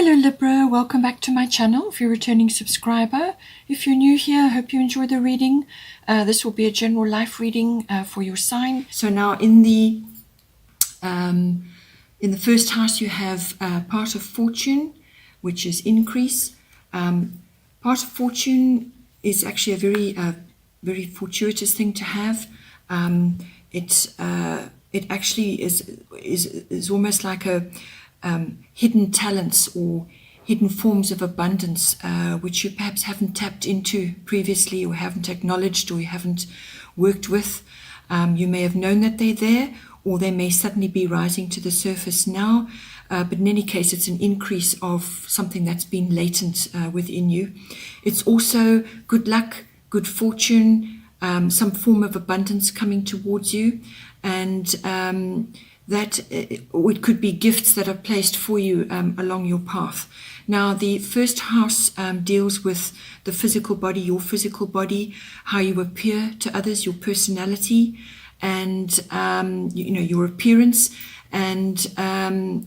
Hello Libra, welcome back to my channel if you're a returning subscriber. If you're new here, I hope you enjoy the reading. This will be a general life reading for your sign. So now in the first house you have part of fortune, which is increase. Part of fortune is actually a very fortuitous thing to have. It actually is almost like a hidden talents or hidden forms of abundance which you perhaps haven't tapped into previously or haven't acknowledged or you haven't worked with. You may have known that they're there, or they may suddenly be rising to the surface now, but in any case it's an increase of something that's been latent within you. It's also good luck, good fortune, some form of abundance coming towards you, and that or it could be gifts that are placed for you along your path. Now the first house deals with the physical body, your physical body, how you appear to others, your personality, and your appearance, and and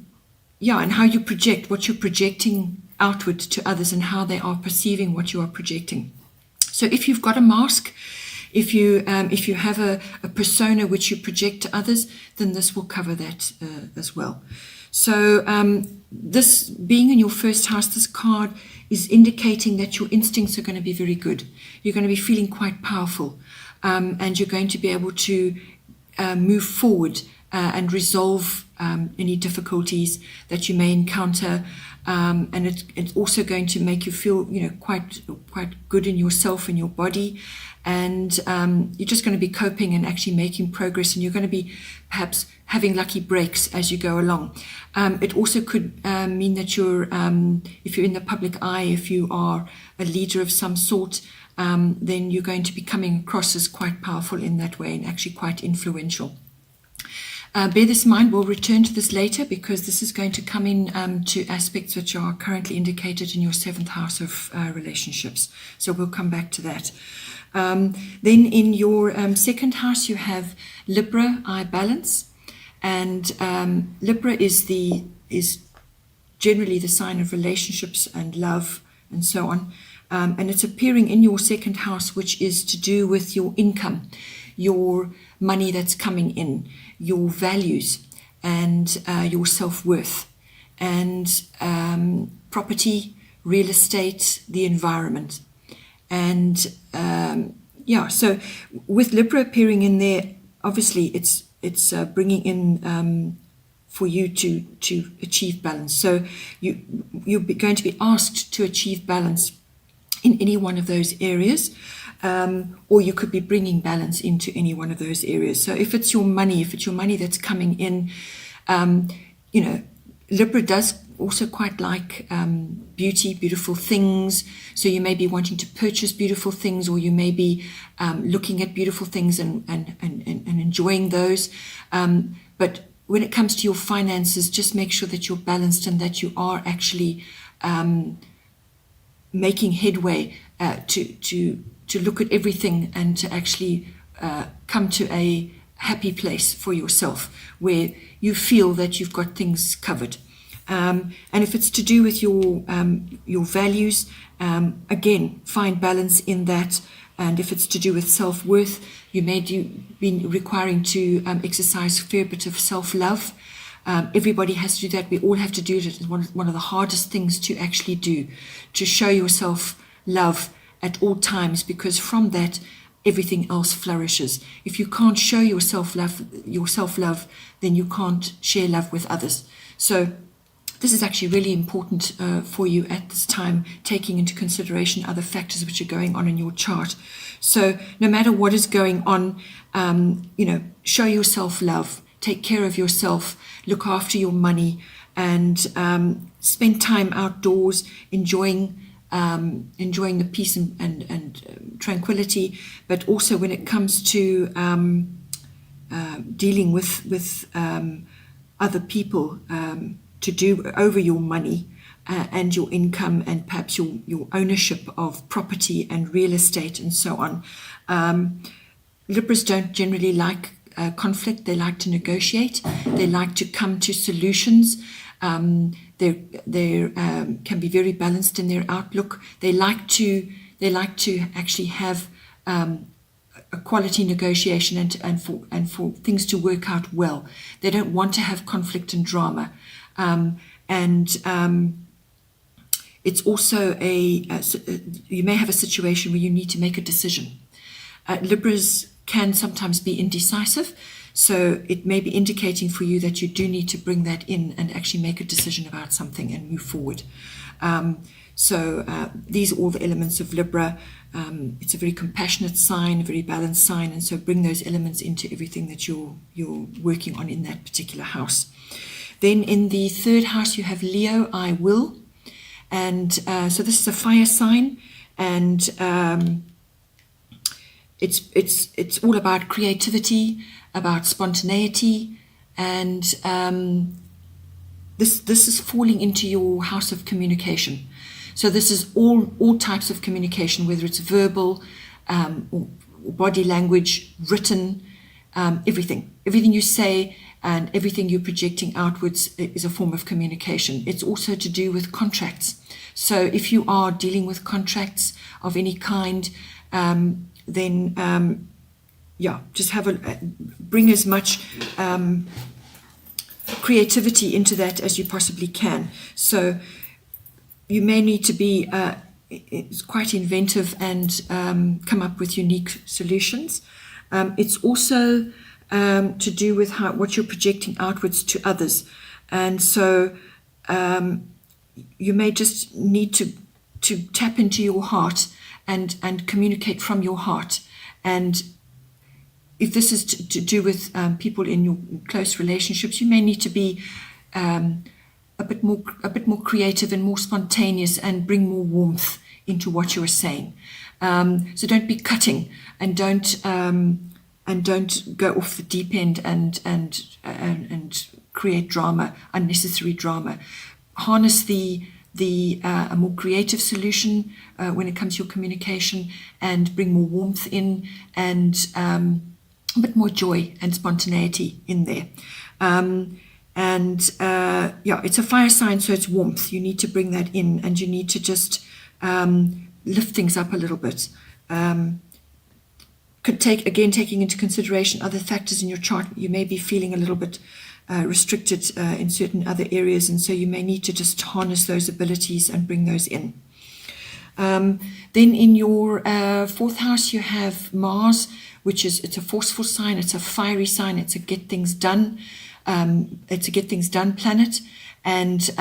how you project, what you're projecting outward to others, and how they are perceiving what you are projecting. So if you've got a mask, if you have a persona which you project to others, then this will cover that as well. So this being in your first house, this card is indicating that your instincts are going to be very good. You're going to be feeling quite powerful, and you're going to be able to move forward and resolve any difficulties that you may encounter. And it's also going to make you feel, quite good in yourself and your body, and you're just going to be coping and actually making progress, and you're going to be perhaps having lucky breaks as you go along. It also could mean that you're, if you're in the public eye, if you are a leader of some sort, then you're going to be coming across as quite powerful in that way and actually quite influential. Bear this in mind, we'll return to this later because this is going to come in to aspects which are currently indicated in your 7th house of relationships. So we'll come back to that. Then in your 2nd house you have Libra, eye balance, and Libra is generally the sign of relationships and love and so on. And it's appearing in your 2nd house, which is to do with your income, your money that's coming in, your values, and your self-worth, and property, real estate, the environment. And so with Libra appearing in there, obviously it's bringing in for you to achieve balance. So you're going to be asked to achieve balance in any one of those areas, or you could be bringing balance into any one of those areas. So if it's your money that's coming in, Libra does also quite like beautiful things. So you may be wanting to purchase beautiful things, or you may be looking at beautiful things and enjoying those. But when it comes to your finances, just make sure that you're balanced and that you are actually making headway to look at everything and to actually come to a happy place for yourself where you feel that you've got things covered. And if it's to do with your values, again, find balance in that. And if it's to do with self-worth, you may be requiring to exercise a fair bit of self-love. Everybody has to do that. We all have to do it. It's one of the hardest things to actually do, to show yourself love at all times, because from that everything else flourishes. If you can't show yourself love, then you can't share love with others. So this is actually really important for you at this time, taking into consideration other factors which are going on in your chart. So no matter what is going on, show yourself love, take care of yourself, look after your money, and spend time outdoors, enjoying the peace and tranquility. But also when it comes to dealing with other people, to do over your money and your income, and perhaps your ownership of property and real estate and so on. Libras don't generally like conflict. They like to negotiate. They like to come to solutions. they can be very balanced in their outlook. They like to actually have a quality negotiation and for things to work out well. They don't want to have conflict and drama, it's also you may have a situation where you need to make a decision. Libras can sometimes be indecisive, so it may be indicating for you that you do need to bring that in and actually make a decision about something and move forward. These are all the elements of Libra. It's a very compassionate sign, a very balanced sign, and so bring those elements into everything that you're working on in that particular house. Then in the third house you have Leo, I will, and so this is a fire sign, and it's all about creativity, about spontaneity, and this is falling into your house of communication. So this is all types of communication, whether it's verbal, or body language, written, everything you say and everything you're projecting outwards is a form of communication. It's also to do with contracts. So if you are dealing with contracts of any kind, then just bring as much creativity into that as you possibly can. So you may need to be quite inventive and come up with unique solutions. It's also to do with what you're projecting outwards to others, and so you may just need to tap into your heart and communicate from your heart. And if this is to do with people in your close relationships, you may need to be a bit more creative and more spontaneous and bring more warmth into what you're saying. So don't be cutting, and don't go off the deep end and create drama, unnecessary drama. Harness a more creative solution when it comes to your communication, and bring more warmth in, and a bit more joy and spontaneity in there. It's a fire sign, so it's warmth. You need to bring that in, and you need to just lift things up a little bit. Taking into consideration other factors in your chart, you may be feeling a little bit restricted in certain other areas, and so you may need to just harness those abilities and bring those in. Then in your fourth house you have Mars, it's a forceful sign, it's a fiery sign, it's a get things done. It's a get things done planet, and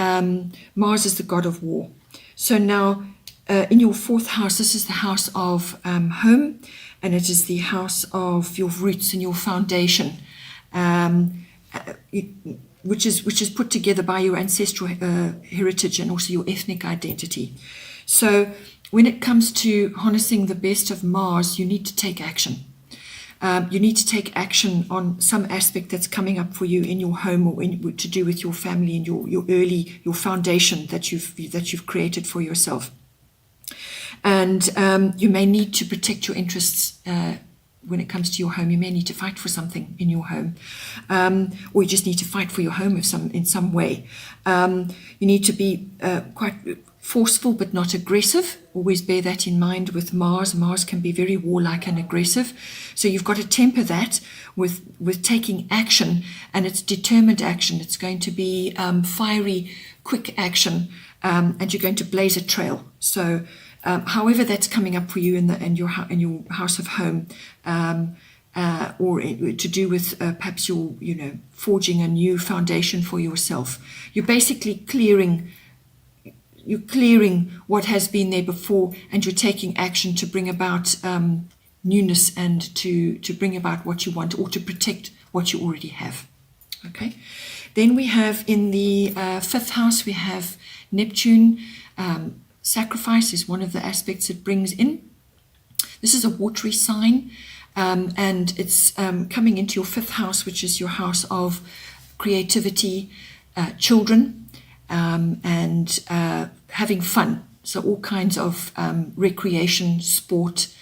Mars is the god of war. So now in your fourth house, this is the house of home, and it is the house of your roots and your foundation, which is put together by your ancestral heritage and also your ethnic identity. So when it comes to harnessing the best of Mars, you need to take action. You need to take action on some aspect that's coming up for you in your home, or to do with your family and your foundation that you've created for yourself. And you may need to protect your interests when it comes to your home. You may need to fight for something in your home, or you just need to fight for your home in some way. You need to be quite forceful but not aggressive. Always bear that in mind with Mars. Mars can be very warlike and aggressive. So you've got to temper that with taking action, and it's determined action. It's going to be fiery, quick action, and you're going to blaze a trail. So however that's coming up for you in your house of home, or to do with perhaps your forging a new foundation for yourself. You're basically clearing what has been there before, and you're taking action to bring about newness, and to bring about what you want, or to protect what you already have. Okay. Then we have in the fifth house, we have Neptune. Sacrifice is one of the aspects it brings in. This is a watery sign, and it's coming into your fifth house, which is your house of creativity, children, and having fun. So all kinds of recreation, sport.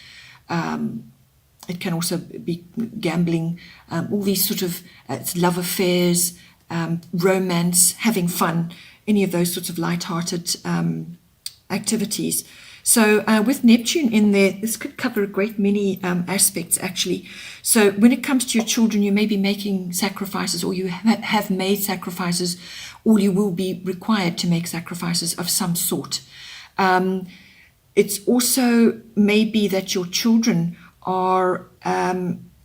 It can also be gambling, all these sort of it's love affairs, romance, having fun. any of those sorts of light-hearted activities. So with Neptune in there, this could cover a great many aspects actually. So when it comes to your children, you may be making sacrifices, or you have made sacrifices, or you will be required to make sacrifices of some sort. It's also maybe that your children are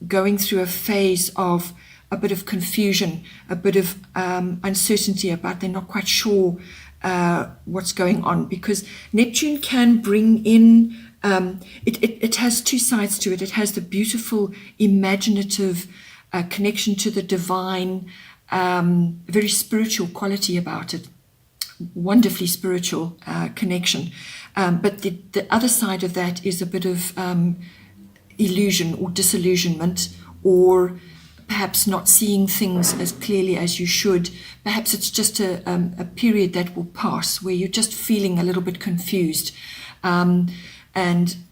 going through a phase of a bit of confusion, a bit of uncertainty about they're not quite sure what's going on, because Neptune can bring in, it has two sides to it. It has the beautiful imaginative connection to the divine, very spiritual quality about it, wonderfully spiritual connection. But the other side of that is a bit of illusion or disillusionment, or perhaps not seeing things as clearly as you should. Perhaps it's just a period that will pass where you're just feeling a little bit confused. And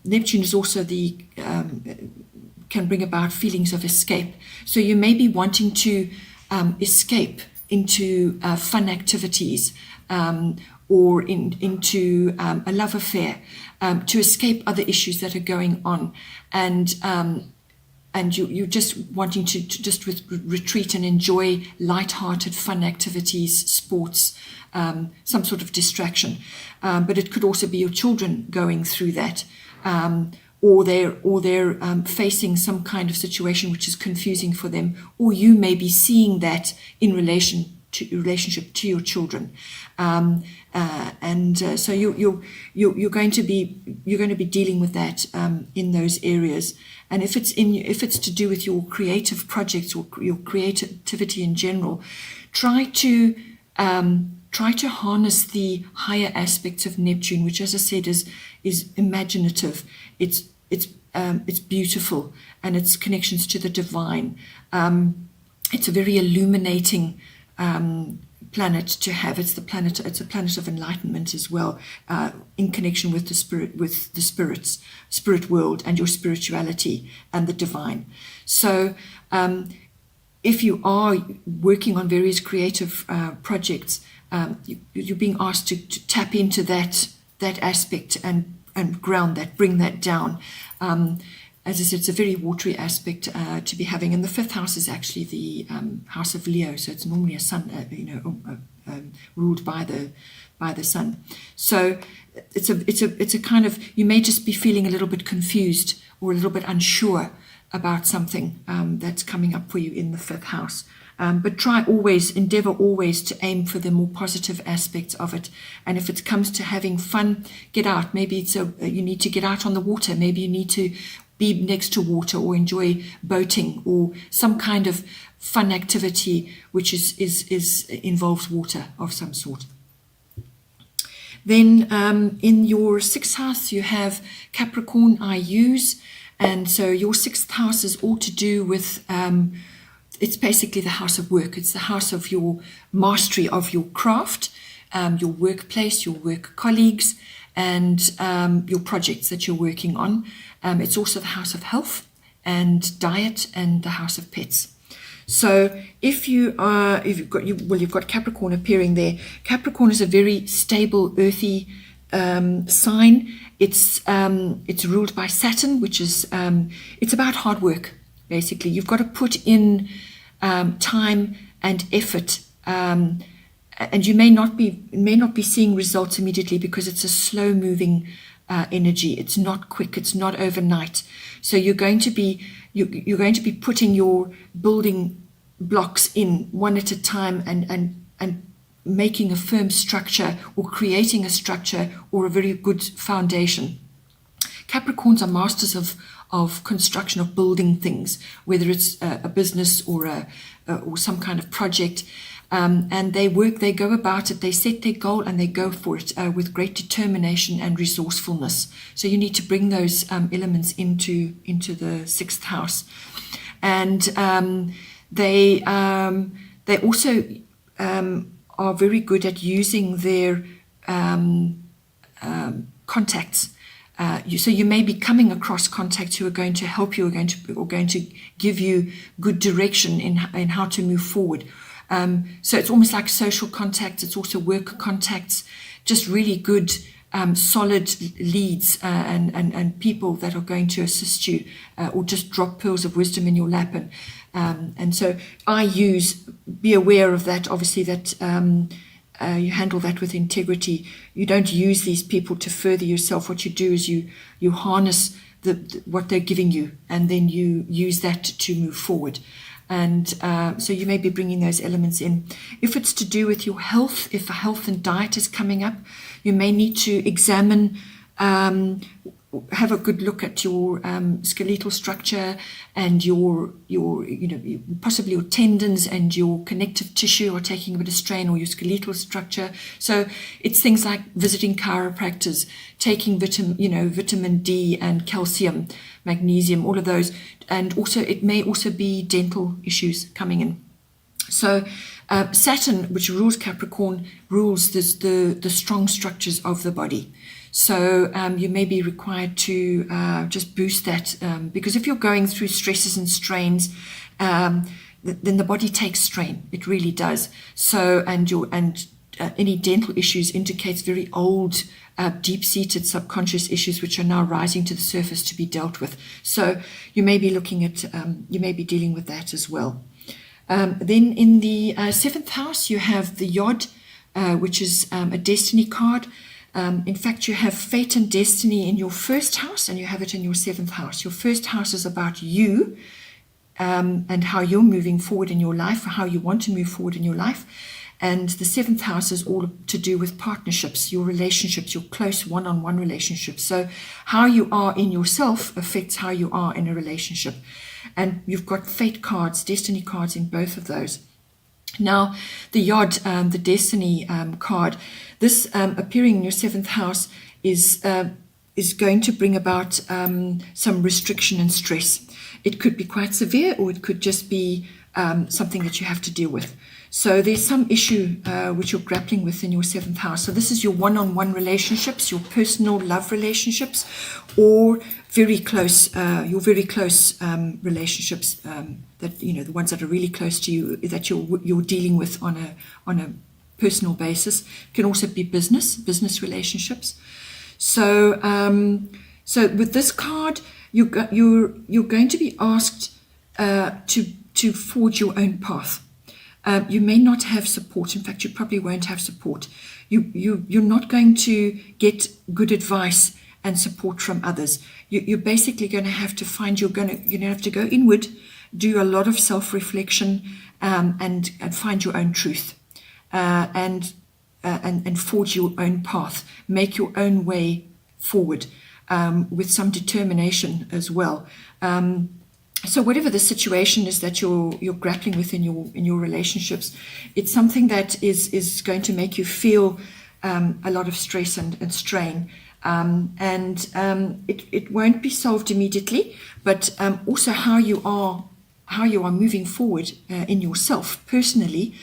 Neptune is also can bring about feelings of escape. So you may be wanting to escape into fun activities, or into a love affair, to escape other issues that are going on. And you're just wanting to just retreat and enjoy light-hearted, fun activities, sports, some sort of distraction. But it could also be your children going through that, or they're facing some kind of situation which is confusing for them, or you may be seeing that in relationship to your children. So you're going to be dealing with that in those areas. And if it's to do with your creative projects or your creativity in general, try to harness the higher aspects of Neptune, which, as I said, is imaginative. It's beautiful, and its connections to the divine. It's a very illuminating planet to have. It's a planet of enlightenment as well, in connection with the spirit world and your spirituality and the divine. So if you are working on various creative projects, you're being asked to tap into that aspect and ground that, bring that down. As I said, it's a very watery aspect to be having, and the fifth house is actually the house of Leo, so it's normally a sun, ruled by the sun. So it's a kind of, you may just be feeling a little bit confused or a little bit unsure about something that's coming up for you in the fifth house. But endeavor always to aim for the more positive aspects of it. And if it comes to having fun, get out. Maybe you need to get out on the water. Maybe you need to be next to water, or enjoy boating, or some kind of fun activity which involves water of some sort. Then in your sixth house you have Capricorn IUs, and so your sixth house is all to do with it's basically the house of work. It's the house of your mastery of your craft, your workplace, your work colleagues, and your projects that you're working on. It's also the house of health and diet, and the house of pets. So you've got Capricorn appearing there. Capricorn is a very stable, earthy sign. It's ruled by Saturn, which is it's about hard work. Basically, you've got to put in time and effort, and you may not be seeing results immediately because it's a slow-moving energy. It's not quick. It's not overnight. So you're going to be putting your building blocks in one at a time, and making a firm structure, or creating a structure or a very good foundation. Capricorns are masters of construction, of building things, whether it's a business or some kind of project. And they go about it, they set their goal and they go for it with great determination and resourcefulness. So you need to bring those elements into the sixth house. And they also are very good at using their contacts. So you may be coming across contacts who are going to help you, or going to give you good direction in how to move forward. So it's almost like social contacts. It's also work contacts, just really good, solid leads and people that are going to assist you, or just drop pearls of wisdom in your lap. And so be aware of that, obviously, that you handle that with integrity. You don't use these people to further yourself. What you do is you harness what they're giving you, and then you use that to move forward. And so you may be bringing those elements in. If it's to do with your health, if a health and diet is coming up, you may need to examine, have a good look at your skeletal structure and your possibly your tendons and your connective tissue are taking a bit of strain, or your skeletal structure. So it's things like visiting chiropractors, taking vitamin D and calcium, magnesium, all of those. And also it may also be dental issues coming in. So Saturn, which rules Capricorn, rules the strong structures of the body. So you may be required to just boost that, because if you're going through stresses and strains, then the body takes strain. It really does. So any dental issues indicates very old, deep-seated subconscious issues which are now rising to the surface to be dealt with. So you may be looking at, you may be dealing with that as well. Then in the 7th house, you have the Yod, which is a destiny card. In fact, you have fate and destiny in your 1st house, and you have it in your 7th house. Your 1st house is about you, and how you're moving forward in your life, or how you want to move forward in your life. And the 7th house is all to do with partnerships, your relationships, your close one-on-one relationships. So how you are in yourself affects how you are in a relationship. And you've got fate cards, destiny cards in both of those. Now, the Yod, the destiny card, this appearing in your 7th house is going to bring about some restriction and stress. It could be quite severe, or it could just be something that you have to deal with. So there's some issue which you're grappling with in your 7th house. So this is your one-on-one relationships, your personal love relationships, or very close, your very close relationships that the ones that are really close to you, that you're dealing with on a personal basis. It can also be business relationships. So so with this card, you're going to be asked to forge your own path. You may not have support. In fact, you probably won't have support. You're not going to get good advice and support from others. You're basically going to have to you're going to have to go inward, do a lot of self-reflection, and find your own truth, and forge your own path, make your own way forward, with some determination as well. So whatever the situation is that you're grappling with in your relationships, it's something that is going to make you feel a lot of stress and strain. It won't be solved immediately, but also how you are moving forward in yourself personally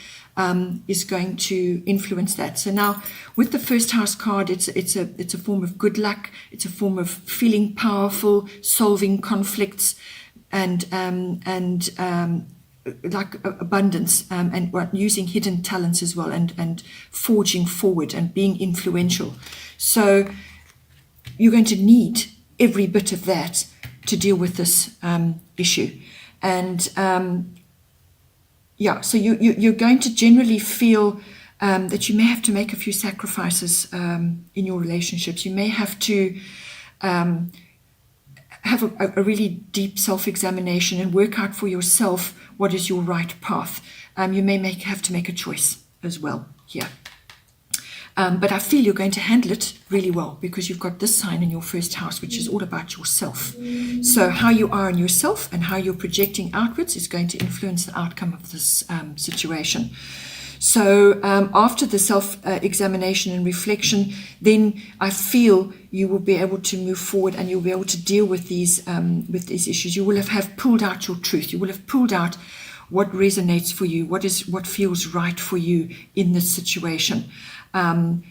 is going to influence that. So now, with the 1st house card, it's a form of good luck. It's a form of feeling powerful, solving conflicts, and like abundance, and using hidden talents as well, and forging forward and being influential. So you're going to need every bit of that to deal with this issue. And so you're going to generally feel that you may have to make a few sacrifices in your relationships. You may have to have a really deep self-examination and work out for yourself what is your right path. You may have to make a choice as well here. But I feel you're going to handle it really well, because you've got this sign in your 1st house, which is all about yourself. So how you are in yourself and how you're projecting outwards is going to influence the outcome of this situation. So after the self-examination and reflection, then I feel you will be able to move forward, and you'll be able to deal with these issues. You will have pulled out your truth. You will have pulled out what resonates for you, what feels right for you in this situation, and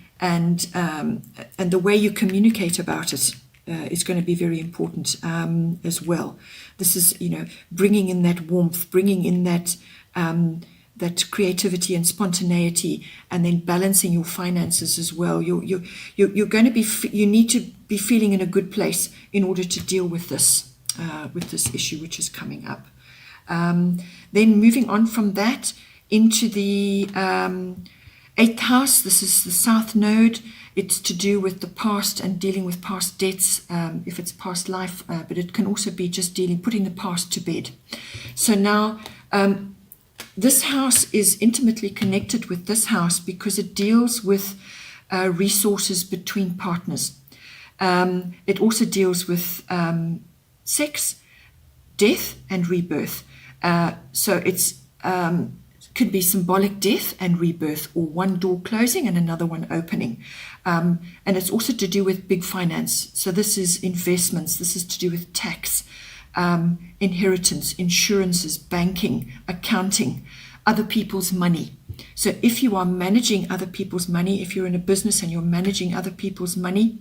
the way you communicate about it is going to be very important as well. This is bringing in that warmth, bringing in that that creativity and spontaneity, and then balancing your finances as well. You're going to be, you need to be feeling in a good place in order to deal with this issue which is coming up. Then moving on from that into the 8th house. This is the South Node. It's to do with the past and dealing with past debts, if it's past life, but it can also be just putting the past to bed. So now this house is intimately connected with this house because it deals with resources between partners. It also deals with sex, death, and rebirth. So it's could be symbolic death and rebirth, or one door closing and another one opening. And it's also to do with big finance. So this is investments. This is to do with tax, inheritance, insurances, banking, accounting, other people's money. So if you are managing other people's money, if you're in a business and you're managing other people's money,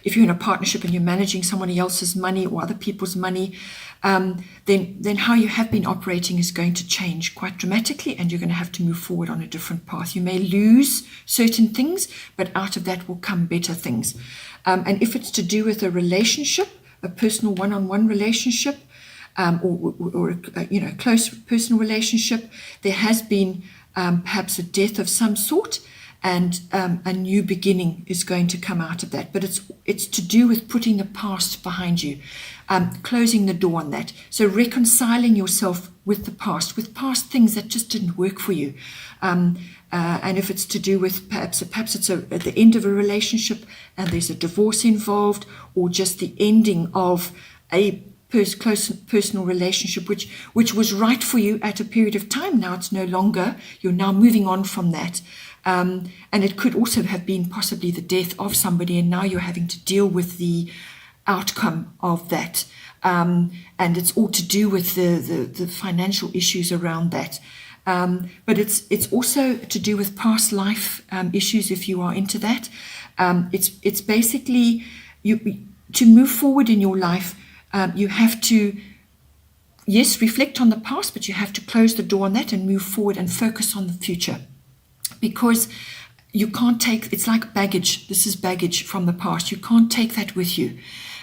if you're in a partnership and you're managing somebody else's money or other people's money, then how you have been operating is going to change quite dramatically, and you're going to have to move forward on a different path. You may lose certain things, but out of that will come better things. And if it's to do with a relationship, a personal one-on-one relationship, or a close personal relationship, there has been perhaps a death of some sort, and a new beginning is going to come out of that. But it's to do with putting the past behind you, closing the door on that. So reconciling yourself with the past, with past things that just didn't work for you. And if it's to do with perhaps it's at the end of a relationship and there's a divorce involved, or just the ending of a close personal relationship which was right for you at a period of time. Now it's no longer. You're now moving on from that. And it could also have been possibly the death of somebody, and now you're having to deal with the outcome of that. And it's all to do with the financial issues around that. But it's also to do with past life issues if you are into that. It's basically to move forward in your life. You have to, yes, reflect on the past, but you have to close the door on that and move forward and focus on the future. Because you can't take, it's like baggage. This is baggage from the past. You can't take that with you.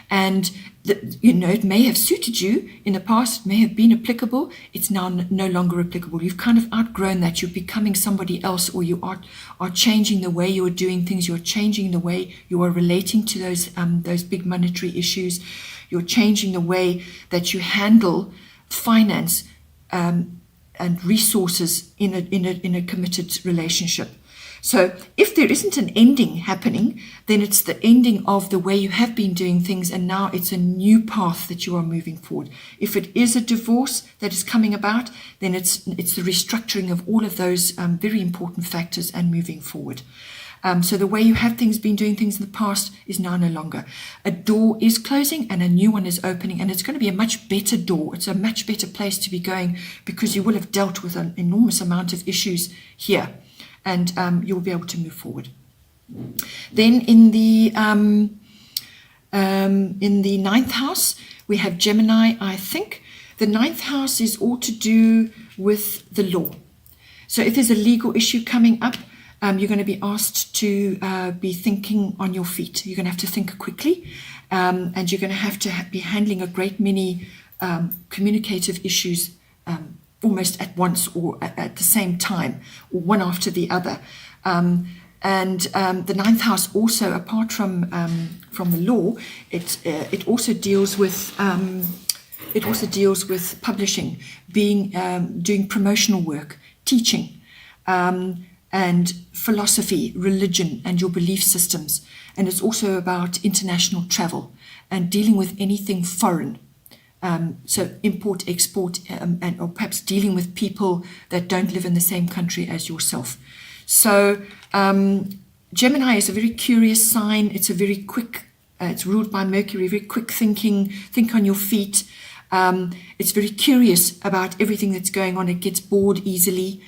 And, it may have suited you in the past, it may have been applicable. It's now no longer applicable. You've kind of outgrown that. You're becoming somebody else, or you are changing the way you're doing things. You're changing the way you are relating to those big monetary issues. You're changing the way that you handle finance, and resources in a committed relationship. So if there isn't an ending happening, then it's the ending of the way you have been doing things, and now it's a new path that you are moving forward. If it is a divorce that is coming about, then it's the restructuring of all of those very important factors and moving forward. So the way you have been doing things in the past is now no longer. A door is closing and a new one is opening, and it's going to be a much better door. It's a much better place to be going, because you will have dealt with an enormous amount of issues here, and you'll be able to move forward. Then in the 9th house, we have Gemini, I think. The 9th house is all to do with the law. So if there's a legal issue coming up, you're going to be asked to be thinking on your feet. You're going to have to think quickly, and you're going to have to be handling a great many communicative issues almost at once, or at the same time, or one after the other. And the 9th house also, apart from the law, it also deals with publishing, doing promotional work, teaching. And philosophy, religion, and your belief systems. And it's also about international travel and dealing with anything foreign. So import, export, or perhaps dealing with people that don't live in the same country as yourself. So Gemini is a very curious sign. It's a very quick, it's ruled by Mercury, very quick thinking, think on your feet. It's very curious about everything that's going on. It gets bored easily.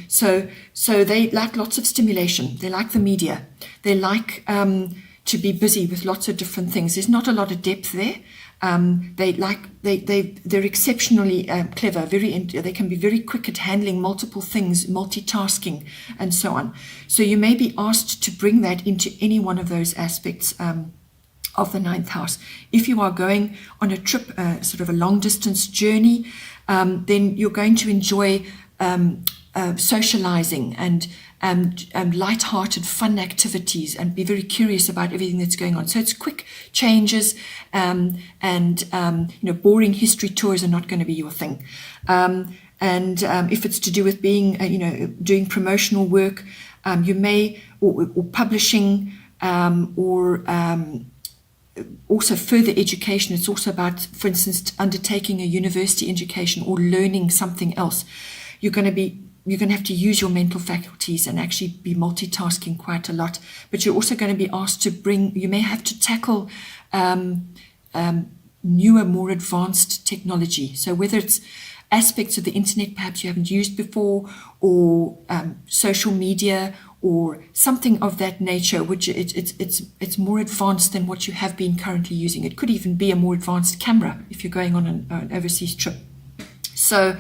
So they like lots of stimulation. They like the media. They like to to be busy with lots of different things. There's not a lot of depth there. They're exceptionally clever. They can be very quick at handling multiple things, multitasking, and so on. So you may be asked to bring that into any one of those aspects of the ninth house. If you are going on a trip, sort of a long distance journey, then you're going to enjoy socializing and light-hearted, fun activities, and be very curious about everything that's going on. So it's quick changes, boring history tours are not going to be your thing. If it's to do with being, doing promotional work, you may, or publishing, or also further education. It's also about, for instance, undertaking a university education or learning something else. You're going to have to use your mental faculties and actually be multitasking quite a lot. But you're also going to be asked you may have to tackle newer, more advanced technology. So whether it's aspects of the internet perhaps you haven't used before, or social media, or something of that nature, which it's more advanced than what you have been currently using. It could even be a more advanced camera if you're going on an overseas trip. So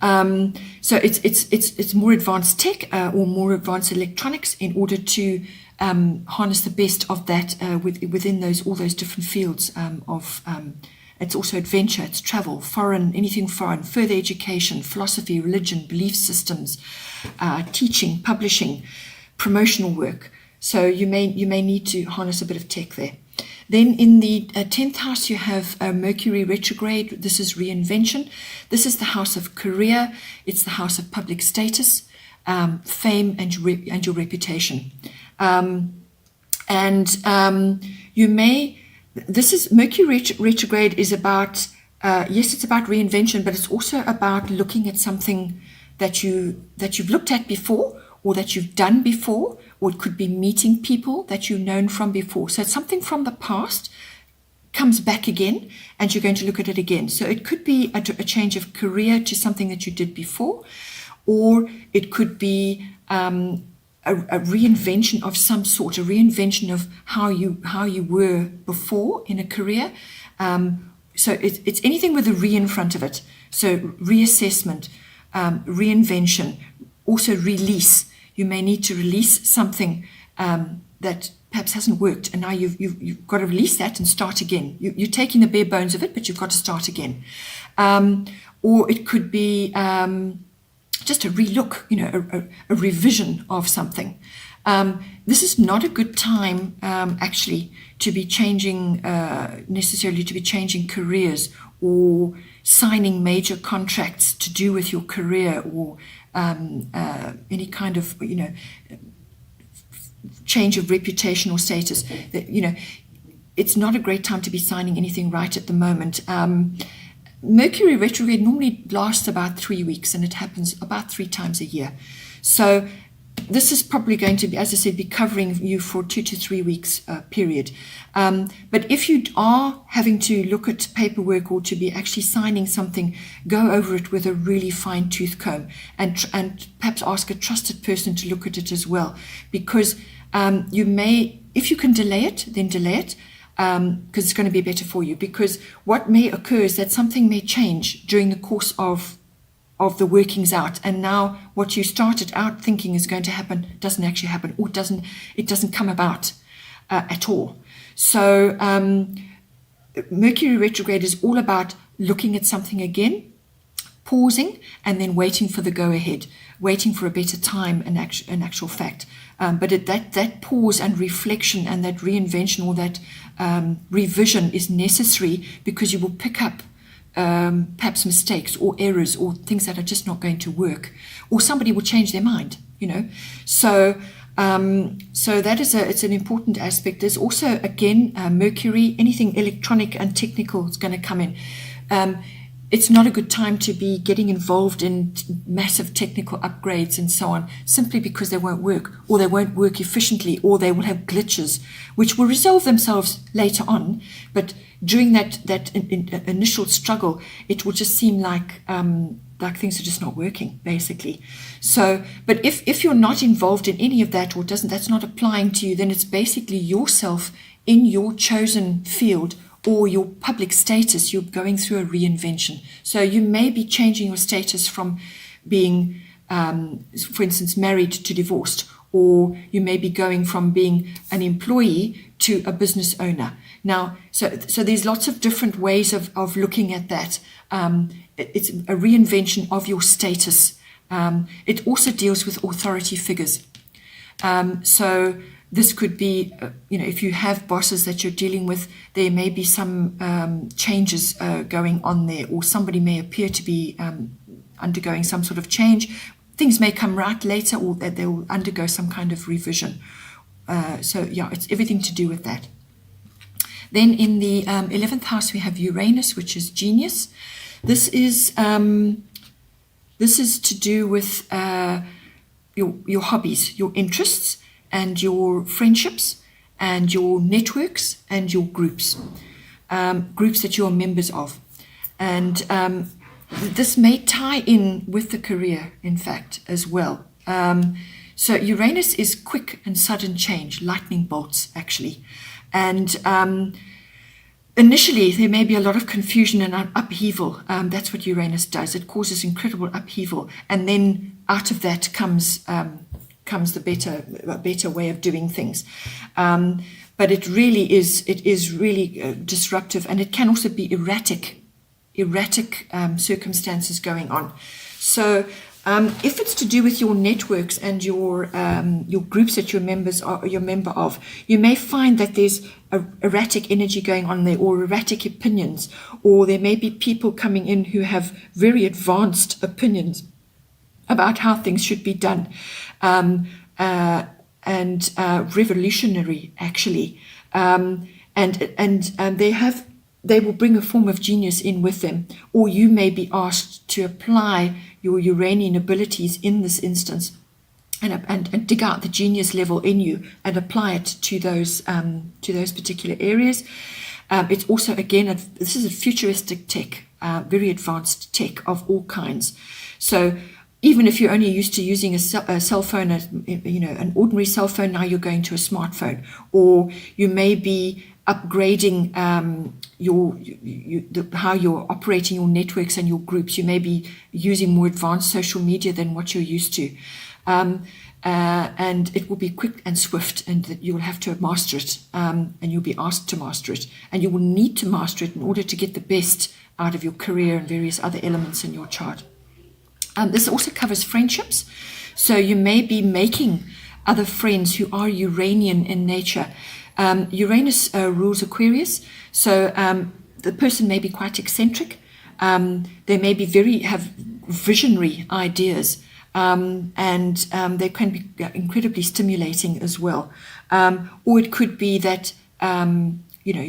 it's more advanced tech or more advanced electronics in order to harness the best of that within all those different fields of. It's also adventure, it's travel, anything foreign, further education, philosophy, religion, belief systems, teaching, publishing, promotional work. So you may need to harness a bit of tech there. Then in the 10th house, you have Mercury retrograde. This is reinvention. This is the house of career. It's the house of public status, fame, and your reputation. Mercury retrograde is about, yes, it's about reinvention, but it's also about looking at something that you've looked at before, or that you've done before, or it could be meeting people that you've known from before. So it's something from the past comes back again, and you're going to look at it again. So it could be a change of career to something that you did before, or it could be a reinvention of some sort, a reinvention of how you were before in a career. So it's anything with a re in front of it. So reassessment, reinvention, also release. You may need to release something that perhaps hasn't worked, and now you've got to release that and start again. You're taking the bare bones of it, but you've got to start again. Or it could be just a relook, a revision of something. This is not a good time, actually, to be changing, necessarily to be changing careers or signing major contracts to do with your career, or any kind of, change of reputation or status. It's not a great time to be signing anything right at the moment. Mercury retrograde normally lasts about 3 weeks, and it happens about 3 times a year. So this is probably going to be, as I said, be covering you for 2 to 3 weeks period. But if you are having to look at paperwork or to be actually signing something, go over it with a really fine-tooth comb, and perhaps ask a trusted person to look at it as well. Because you may, if you can delay it, then delay it. Because it's going to be better for you. Because what may occur is that something may change during the course of the workings out, and now what you started out thinking is going to happen doesn't actually happen, or it doesn't come about at all. So Mercury retrograde is all about looking at something again, pausing, and then waiting for the go-ahead, waiting for a better time, in actual fact. But that pause and reflection and that reinvention, or that revision, is necessary, because you will pick up perhaps mistakes or errors or things that are just not going to work, or somebody will change their mind, So that it's an important aspect. There's also, again, Mercury, anything electronic and technical is going to come in. It's not a good time to be getting involved in massive technical upgrades and so on, simply because they won't work, or they won't work efficiently, or they will have glitches, which will resolve themselves later on. But during that initial struggle, it will just seem like like things are just not working, basically. So, but if you're not involved in any of that, or that's not applying to you, then it's basically yourself in your chosen field or your public status. You're going through a reinvention. So you may be changing your status from being, for instance, married to divorced, or you may be going from being an employee to a business owner. Now, so there's lots of different ways of looking at that. It's a reinvention of your status. It also deals with authority figures. So this could be, if you have bosses that you're dealing with, there may be some changes going on there, or somebody may appear to be undergoing some sort of change. Things may come right later, or that they will undergo some kind of revision. It's everything to do with that. Then in the 11th house, we have Uranus, which is genius. This is to do with your hobbies, your interests, and your friendships, and your networks, and your groups that you're members of. And this may tie in with the career, in fact, as well. So Uranus is quick and sudden change, lightning bolts, actually. And initially, there may be a lot of confusion and upheaval. That's what Uranus does. It causes incredible upheaval. And then out of that comes the better way of doing things. But it is really disruptive, and it can also be erratic circumstances going on. So if it's to do with your networks and your groups that you're a member of, you may find that there's erratic energy going on there, or erratic opinions, or there may be people coming in who have very advanced opinions about how things should be done, and revolutionary, actually, and they will bring a form of genius in with them, or you may be asked to apply your Uranian abilities in this instance, and dig out the genius level in you and apply it to those particular areas. It's also, again, this is a futuristic tech, very advanced tech of all kinds. So even if you're only used to using a cell phone, an ordinary cell phone, now you're going to a smartphone, or you may be upgrading how you're operating your networks and your groups. You may be using more advanced social media than what you're used to. And it will be quick and swift, and that you will have to master it, and you'll be asked to master it, and you will need to master it in order to get the best out of your career and various other elements in your chart. This also covers friendships. So you may be making other friends who are Uranian in nature. Uranus rules Aquarius, so the person may be quite eccentric. They may be have visionary ideas, and they can be incredibly stimulating as well. Or it could be that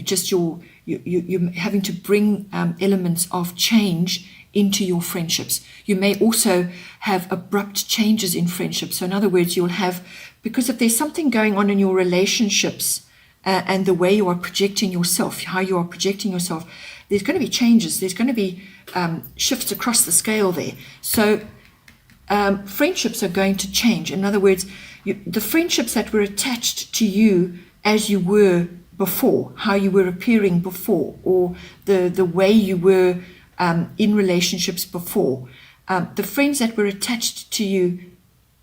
just you're having to bring elements of change into your friendships. You may also have abrupt changes in friendships. So in other words, you'll have, because if there's something going on in your relationships, and the way you are projecting yourself, how you are projecting yourself, there's going to be changes. There's going to be shifts across the scale there. So friendships are going to change. In other words, the friendships that were attached to you as you were before, how you were appearing before, or the way you were in relationships before, the friends that were attached to you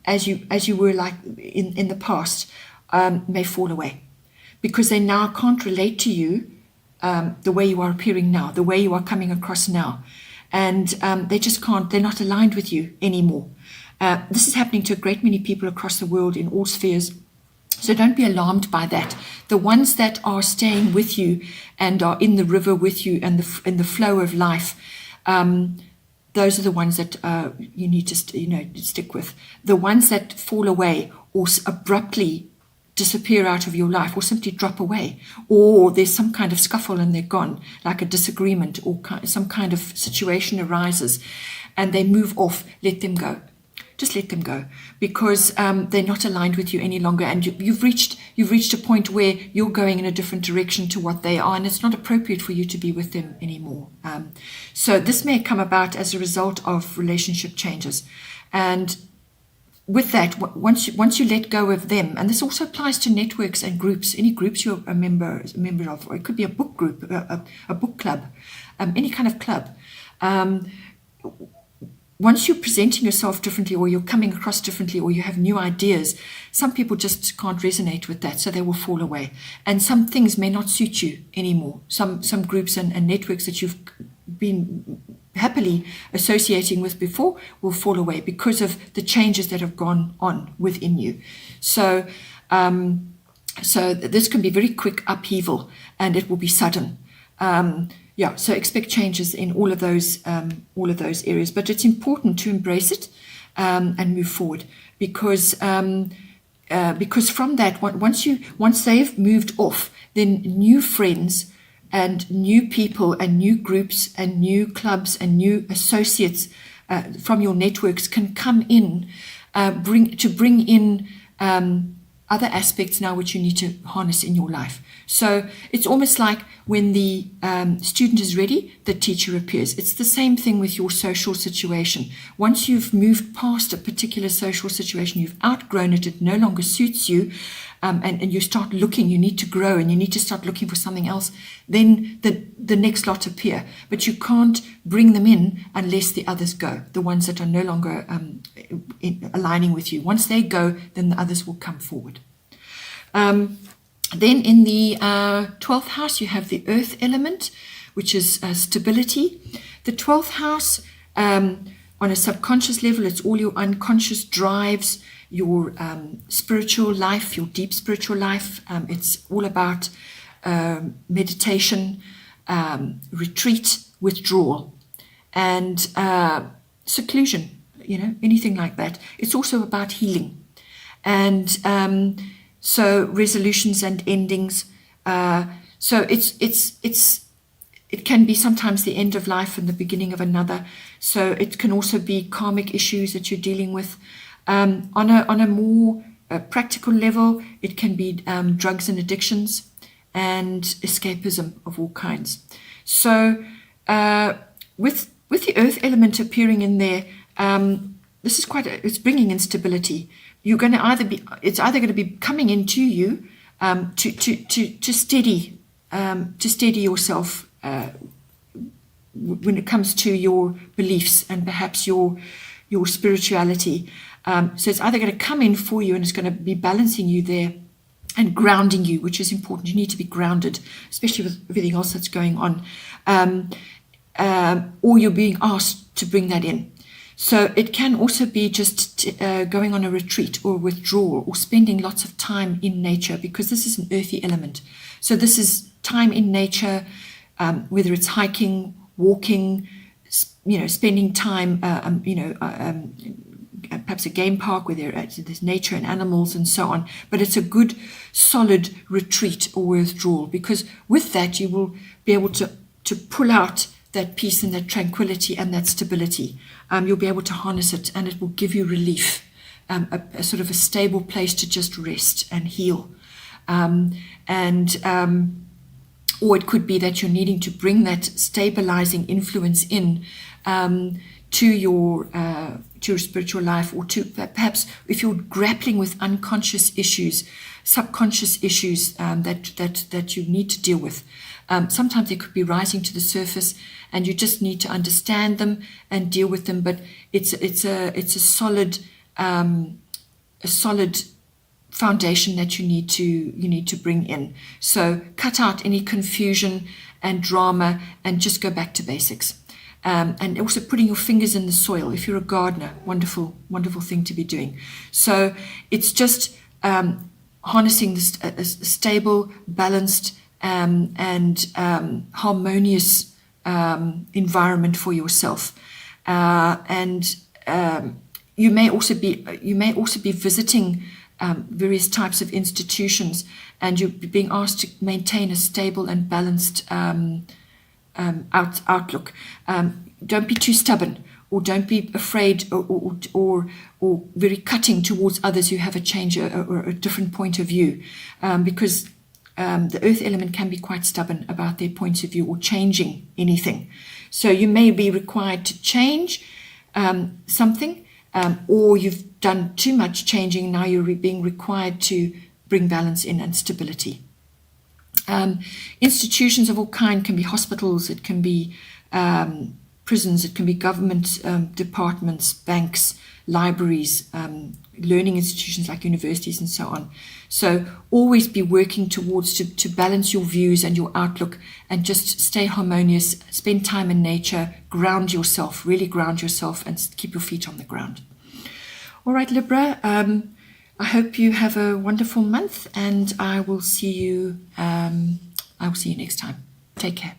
as you were like in the past may fall away, because they now can't relate to you the way you are appearing now, the way you are coming across now. And they just can't, they're not aligned with you anymore. This is happening to a great many people across the world in all spheres. So don't be alarmed by that. The ones that are staying with you and are in the river with you and in the flow of life, those are the ones that you need to stick with. The ones that fall away or abruptly disappear out of your life, or simply drop away, or there's some kind of scuffle and they're gone, like a disagreement or some kind of situation arises and they move off, let them go. just let them go, because they're not aligned with you any longer, and you've reached a point where you're going in a different direction to what they are, and it's not appropriate for you to be with them anymore. So this may come about as a result of relationship changes, and with that, once you let go of them, and this also applies to networks and groups, any groups you're a member of, or it could be a book group, a book club, any kind of club. Once you're presenting yourself differently, or you're coming across differently, or you have new ideas, some people just can't resonate with that, so they will fall away. And some things may not suit you anymore. Some groups and networks that you've been happily associating with before will fall away because of the changes that have gone on within you. So this can be very quick upheaval, and it will be sudden. So expect changes in all of those areas, but it's important to embrace it and move forward, because from that, once they've moved off, then new friends and new people and new groups and new clubs and new associates from your networks can come in, bring in other aspects now which you need to harness in your life. So it's almost like when the student is ready, the teacher appears. It's the same thing with your social situation. Once you've moved past a particular social situation, you've outgrown it, it no longer suits you, and you start looking, you need to grow, and you need to start looking for something else, then the next lot appear. But you can't bring them in unless the others go, the ones that are no longer aligning with you. Once they go, then the others will come forward. Then in the 12th house, you have the earth element, which is stability. The 12th house, on a subconscious level, it's all your unconscious drives, your spiritual life, your deep spiritual life. It's all about meditation, retreat, withdrawal, and seclusion, anything like that. It's also about healing. And so resolutions and endings. So it can be sometimes the end of life and the beginning of another. So it can also be karmic issues that you're dealing with. On a more practical level, it can be drugs and addictions and escapism of all kinds. So with the earth element appearing in there, this is it's bringing instability. You're going to it's either going to be coming into you to steady yourself when it comes to your beliefs and perhaps your spirituality. So it's either going to come in for you, and it's going to be balancing you there and grounding you, which is important. You need to be grounded, especially with everything else that's going on, or you're being asked to bring that in. So it can also be just going on a retreat or withdrawal, or spending lots of time in nature, because this is an earthy element. So this is time in nature, whether it's hiking, walking, spending time, perhaps a game park where there's nature and animals and so on. But it's a good, solid retreat or withdrawal, because with that you will be able to pull out that peace and that tranquility and that stability. You'll be able to harness it, and it will give you relief, a sort of a stable place to just rest and heal. Or it could be that you're needing to bring that stabilizing influence in to your spiritual life, or to perhaps if you're grappling with unconscious issues, subconscious issues that you need to deal with. Sometimes they could be rising to the surface, and you just need to understand them and deal with them. But it's a solid foundation that you need to bring in. So cut out any confusion and drama, and just go back to basics. And also putting your fingers in the soil. If you're a gardener, wonderful thing to be doing. So it's just harnessing a stable, balanced, and harmonious environment for yourself. And you may also be visiting various types of institutions, and you're being asked to maintain a stable and balanced outlook. Don't be too stubborn don't be afraid or very cutting towards others who have a change or a different point of view, because the earth element can be quite stubborn about their points of view or changing anything. So you may be required to change something, or you've done too much changing. Now you're being required to bring balance in and stability. Institutions of all kind can be hospitals, it can be prisons, it can be government departments, banks, libraries, learning institutions like universities and so on. So always be working towards to balance your views and your outlook, and just stay harmonious, spend time in nature, ground yourself, really ground yourself, and keep your feet on the ground. All right, Libra, I hope you have a wonderful month, and I will see you next time. Take care.